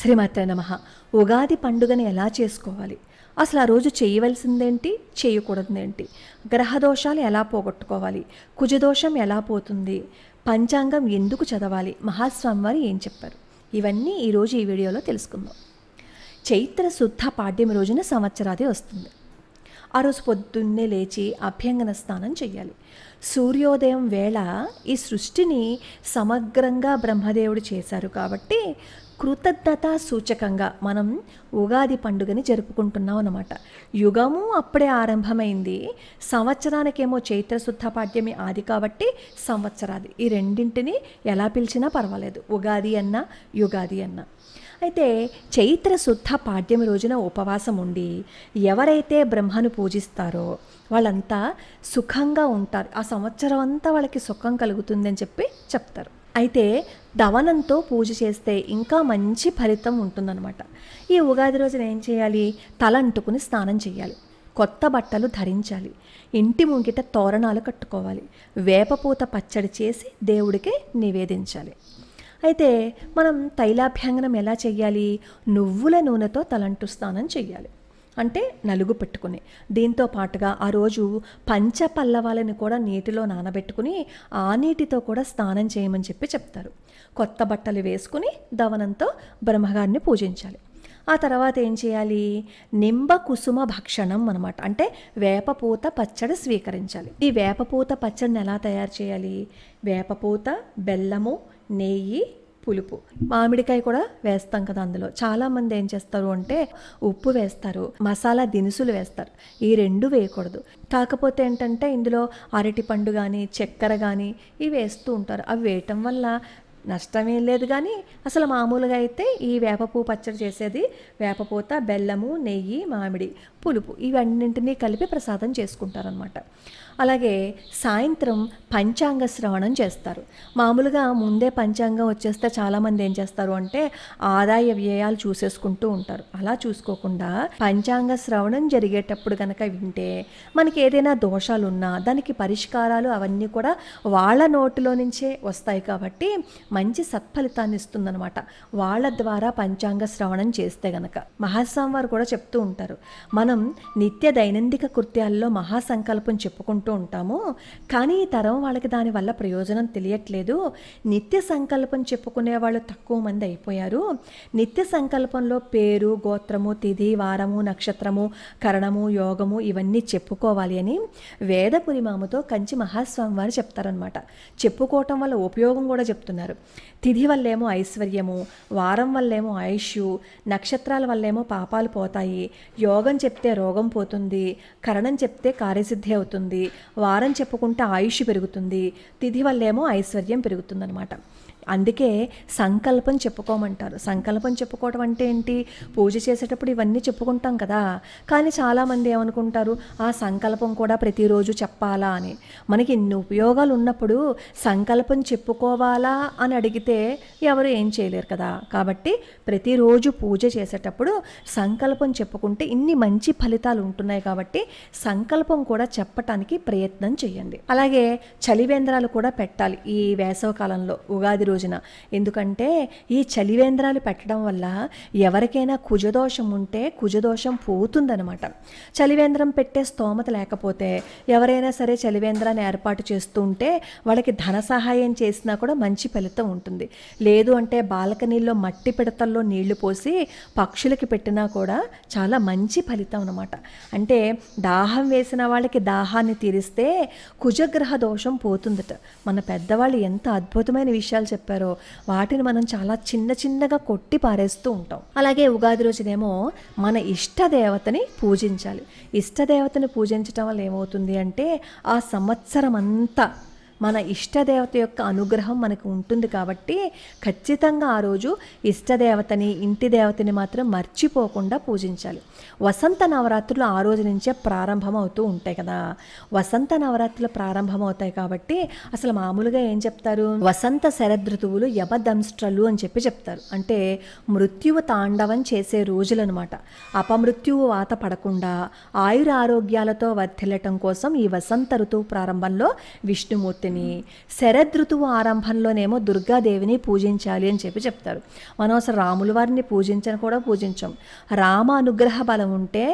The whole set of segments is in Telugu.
శ్రీమాత్రే నమః. ఉగాది పండుగని ఎలా చేసుకోవాలి, అసలు ఆ రోజు చేయవలసిందేంటి, చేయకూడదేంటి, గ్రహదోషాలు ఎలా పోగొట్టుకోవాలి, కుజదోషం ఎలా పోతుంది, పంచాంగం ఎందుకు చదవాలి, మహాస్వామి వారు ఏం చెప్పారు, ఇవన్నీ ఈరోజు ఈ వీడియోలో తెలుసుకుందాం. చైత్ర శుద్ధ పాడ్యమి రోజున సంవత్సరాది వస్తుంది. ఆ రోజు పొద్దున్నే లేచి అభ్యంగన స్నానం చేయాలి. సూర్యోదయం వేళ ఈ సృష్టిని సమగ్రంగా బ్రహ్మదేవుడు చేశారు కాబట్టి కృతజ్ఞతా సూచకంగా మనం ఉగాది పండుగని జరుపుకుంటున్నాం అన్నమాట. యుగము అప్పుడే ఆరంభమైంది, సంవత్సరానికేమో చైత్రశుద్ధ పాడ్యమి ఆది కాబట్టి సంవత్సరాది. ఈ రెండింటిని ఎలా పిలిచినా పర్వాలేదు, ఉగాది అన్నా యుగాది అన్నా. అయితే చైత్ర శుద్ధ పాడ్యమి రోజున ఉపవాసం ఉండి ఎవరైతే బ్రహ్మను పూజిస్తారో వాళ్ళంతా సుఖంగా ఉంటారు, ఆ సంవత్సరం అంతా వాళ్ళకి సుఖం కలుగుతుందని చెప్తారు. అయితే దవనంతో పూజ చేస్తే ఇంకా మంచి ఫలితం ఉంటుందన్నమాట. ఈ ఉగాది రోజున ఏం చేయాలి, తల అంటుకుని స్నానం చేయాలి, కొత్త బట్టలు ధరించాలి, ఇంటి ముంగిట తోరణాలు కట్టుకోవాలి, వేపపూత పచ్చడి చేసి దేవుడికి నివేదించాలి. అయితే మనం తైలాభ్యంగనం ఎలా చెయ్యాలి, నువ్వుల నూనెతో తలంటు స్నానం చెయ్యాలి, అంటే నలుగు పెట్టుకుని. దీంతో పాటుగా ఆ రోజు పంచపల్లవాలని కూడా నీటిలో నానబెట్టుకుని ఆ నీటితో కూడా స్నానం చేయమని చెప్తారు. కొత్త బట్టలు వేసుకుని దవనంతో బ్రహ్మగారిని పూజించాలి. ఆ తర్వాత ఏం చేయాలి, నింబ కుసుమ భక్షణం అనమాట, అంటే వేపపూత పచ్చడి స్వీకరించాలి. ఈ వేపపూత పచ్చడిని ఎలా తయారు చేయాలి, వేపపూత, బెల్లము, నెయ్యి, పులుపు, మామిడికాయ కూడా వేస్తాం కదా అందులో. చాలామంది ఏం చేస్తారు అంటే ఉప్పు వేస్తారు, మసాలా దినుసులు వేస్తారు. ఈ రెండు వేయకూడదు. కాకపోతే ఏంటంటే ఇందులో అరటిపండు కానీ చక్కెర కానీ ఇవి వేస్తూ ఉంటారు. అవి వేయటం వల్ల నష్టమేం లేదు, కానీ అసలు మామూలుగా అయితే ఈ వేపపూ పచ్చడి చేసేది వేపపూత, బెల్లము, నెయ్యి, మామిడి, పులుపు ఇవన్నింటినీ కలిపి ప్రసాదం చేసుకుంటారనమాట. అలాగే సాయంత్రం పంచాంగ శ్రవణం చేస్తారు. మామూలుగా ముందే పంచాంగం వచ్చేస్తే చాలామంది ఏం చేస్తారు అంటే ఆదాయ వ్యయాలు చూసేసుకుంటూ ఉంటారు. అలా చూసుకోకుండా పంచాంగ శ్రవణం జరిగేటప్పుడు కనుక వింటే మనకి ఏదైనా దోషాలు ఉన్నా దానికి పరిష్కారాలు అవన్నీ కూడా వాళ్ళ నోటిలో నుంచే వస్తాయి కాబట్టి మంచి సత్ఫలితాన్ని ఇస్తుందన్నమాట. వాళ్ళ ద్వారా పంచాంగ శ్రవణం చేస్తే గనక. మహాస్వామి వారు కూడా చెప్తూ ఉంటారు, మనం నిత్య దైనందిక కృత్యాల్లో మహాసంకల్పం చెప్పుకుంటూ ఉంటాము, కానీ ఈ తరం వాళ్ళకి దానివల్ల ప్రయోజనం తెలియట్లేదు. నిత్య సంకల్పం చెప్పుకునే వాళ్ళు తక్కువ మంది అయిపోయారు. నిత్య సంకల్పంలో పేరు, గోత్రము, తిథి, వారము, నక్షత్రము, కరణము, యోగము ఇవన్నీ చెప్పుకోవాలి అని వేదపురిమామతో కంచి మహాస్వామి వారు చెప్తారనమాట. చెప్పుకోవటం వల్ల ఉపయోగం కూడా చెప్తున్నారు. తిథి వల్లేమో ఐశ్వర్యము, వారం వల్లేమో ఆయుష్, నక్షత్రాల వల్లేమో పాపాలు పోతాయి, యోగం చెప్తే రోగం పోతుంది, కరణం చెప్తే కార్యసిద్ధి అవుతుంది, వారం చెప్పుకుంటే ఆయుష్ పెరుగుతుంది, తిథి వల్లేమో ఐశ్వర్యం పెరుగుతుందన్నమాట. అందుకే సంకల్పం చెప్పుకోమంటారు. సంకల్పం చెప్పుకోవడం అంటే ఏంటి, పూజ చేసేటప్పుడు ఇవన్నీ చెప్పుకుంటాం కదా, కానీ చాలామంది ఏమనుకుంటారు ఆ సంకల్పం కూడా ప్రతిరోజు చెప్పాలా అని. మనకి ఇన్ని ఉపయోగాలు ఉన్నప్పుడు సంకల్పం చెప్పుకోవాలా అని అడిగితే ఎవరు ఏం చేయలేరు కదా. కాబట్టి ప్రతిరోజు పూజ చేసేటప్పుడు సంకల్పం చెప్పుకుంటే ఇన్ని మంచి ఫలితాలు ఉంటున్నాయి కాబట్టి సంకల్పం కూడా చెప్పటానికి ప్రయత్నం చేయండి. అలాగే చలివేంద్రాలు కూడా పెట్టాలి ఈ వేసవకాలంలో ఉగాది రోజున. ఎందుకంటే ఈ చలివేంద్రాలు పెట్టడం వల్ల ఎవరికైనా కుజదోషం ఉంటే కుజదోషం పోతుందనమాట. చలివేంద్రం పెట్టే స్తోమత లేకపోతే ఎవరైనా సరే చలివేంద్రాన్ని ఏర్పాటు చేస్తూ ఉంటే వాళ్ళకి ధన సహాయం చేసినా కూడా మంచి ఫలితం ఉంటుంది. లేదు అంటే బాల్కనీలో మట్టి పిడతల్లో నీళ్లు పోసి పక్షులకి పెట్టినా కూడా చాలా మంచి ఫలితం అనమాట. అంటే దాహం వేసిన వాళ్ళకి దాహాన్ని తీరిస్తే కుజగ్రహ దోషం పోతుందట. మన పెద్దవాళ్ళు ఎంత అద్భుతమైన విషయాలు చెప్పారో వాటిని మనం చాలా చిన్నగా కొట్టి పారేస్తూ ఉంటాం. అలాగే ఉగాది రోజునేమో మన ఇష్టదేవతని పూజించాలి. ఇష్టదేవతని పూజించడం వల్ల ఏమవుతుంది అంటే ఆ సంవత్సరం అంతా మన ఇష్టదేవత యొక్క అనుగ్రహం మనకు ఉంటుంది కాబట్టి ఖచ్చితంగా ఆ రోజు ఇష్టదేవతని, ఇంటి దేవతని మాత్రం మర్చిపోకుండా పూజించాలి. వసంత నవరాత్రులు ఆ రోజు నుంచే ప్రారంభం అవుతూ ఉంటాయి కదా. వసంత నవరాత్రులు ప్రారంభం అవుతాయి కాబట్టి అసలు మామూలుగా ఏం చెప్తారు, వసంత శరదృతువులు యమదంష్ట్రలు అని చెప్తారు. అంటే మృత్యువు తాండవం చేసే రోజులనమాట. అపమృత్యువు వాత పడకుండా ఆయుర ఆరోగ్యాలతో వర్ధిల్లటం కోసం ఈ వసంత ఋతువు ప్రారంభంలో విష్ణుమూర్తిని వాటిని, శరదృతువు ఆరంభంలోనేమో దుర్గాదేవిని పూజించాలి అని చెప్తారు. మనం అసలు రాముల వారిని పూజించని కూడా పూజించాం. రామ అనుగ్రహ బలం ఉంటే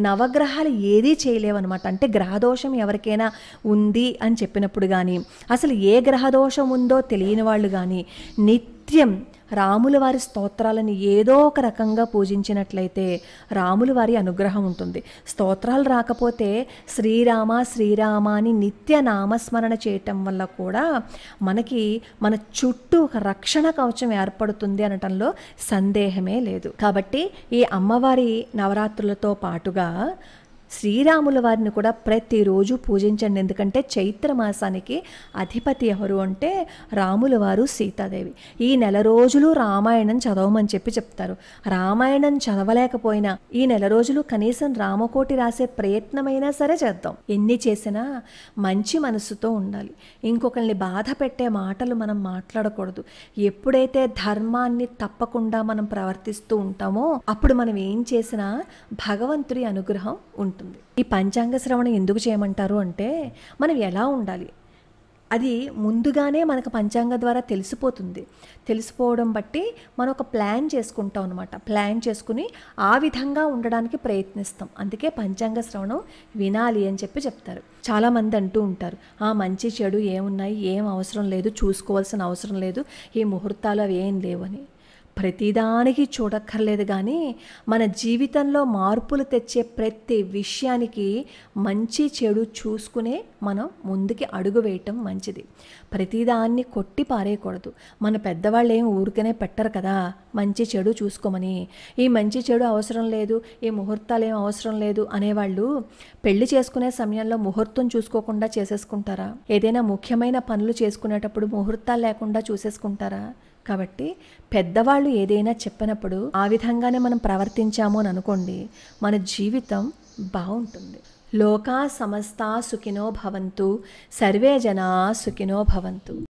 నవగ్రహాలు ఏదీ చేయలేవన్నమాట. అంటే గ్రహదోషం ఎవరికైనా ఉంది అని చెప్పినప్పుడు కానీ, అసలు ఏ గ్రహదోషం ఉందో తెలియని వాళ్ళు కానీ నిత్యం రాముల వారి స్తోత్రాలను ఏదో ఒక రకంగా పూజించినట్లయితే రాముల వారి అనుగ్రహం ఉంటుంది. స్తోత్రాలు రాకపోతే శ్రీరామ శ్రీరామ అని నిత్య నామస్మరణ చేయటం వల్ల కూడా మనకి మన చుట్టూ ఒక రక్షణ కవచం ఏర్పడుతుంది అనటంలో సందేహమే లేదు. కాబట్టి ఈ అమ్మవారి నవరాత్రులతో పాటుగా శ్రీరాముల వారిని కూడా ప్రతిరోజు పూజించండి. ఎందుకంటే చైత్ర మాసానికి అధిపతి ఎవరు అంటే రాముల వారు, సీతాదేవి. ఈ నెల రోజులు రామాయణం చదవమని చెప్తారు. రామాయణం చదవలేకపోయినా ఈ నెల రోజులు కనీసం రామకోటి రాసే ప్రయత్నమైనా సరే చేద్దాం. ఎన్ని చేసినా మంచి మనసుతో ఉండాలి. ఇంకొకరిని బాధ పెట్టే మాటలు మనం మాట్లాడకూడదు. ఎప్పుడైతే ధర్మాన్ని తప్పకుండా మనం ప్రవర్తిస్తూ ఉంటామో అప్పుడు మనం ఏం చేసినా భగవంతుడి అనుగ్రహం ఉంటుంది. ఈ పంచాంగ శ్రవణం ఎందుకు చేయమంటారు అంటే మనం ఎలా ఉండాలి అది ముందుగానే మనకు పంచాంగ ద్వారా తెలిసిపోతుంది. తెలిసిపోవడం బట్టి మనం ఒక ప్లాన్ చేసుకుంటాం అనమాట. ప్లాన్ చేసుకుని ఆ విధంగా ఉండడానికి ప్రయత్నిస్తాం. అందుకే పంచాంగ శ్రవణం వినాలి అని చెప్తారు. చాలామంది అంటూ ఉంటారు, మంచి చెడు ఏమున్నాయి, ఏం అవసరం లేదు, చూసుకోవాల్సిన అవసరం లేదు, ఈ ముహూర్తాలు అవి ఏం లేవని. ప్రతిదానికి చూడక్కర్లేదు, కానీ మన జీవితంలో మార్పులు తెచ్చే ప్రతి విషయానికి మంచి చెడు చూసుకునే మనం ముందుకి అడుగు వేయటం మంచిది. ప్రతిదాన్ని కొట్టి పారేయకూడదు. మన పెద్దవాళ్ళు ఏం ఊరికనే పెట్టరు కదా మంచి చెడు చూసుకోమని. ఈ మంచి చెడు అవసరం లేదు, ఈ ముహూర్తాలు ఏం అవసరం లేదు అనేవాళ్ళు పెళ్లి చేసుకునే సమయంలో ముహూర్తం చూసుకోకుండా చేసేసుకుంటారా? ఏదైనా ముఖ్యమైన పనులు చేసుకునేటప్పుడు ముహూర్తాలు లేకుండా చూసేసుకుంటారా? కాబట్టి పెద్దవాళ్ళు ఏదైనా చెప్పినప్పుడు ఆ విధంగానే మనం ప్రవర్తించాము అని అనుకోండి, మన జీవితం బాగుంటుంది. లోకా సమస్తా సుఖినో భవంతు, సర్వే జనా సుఖినో భవంతు.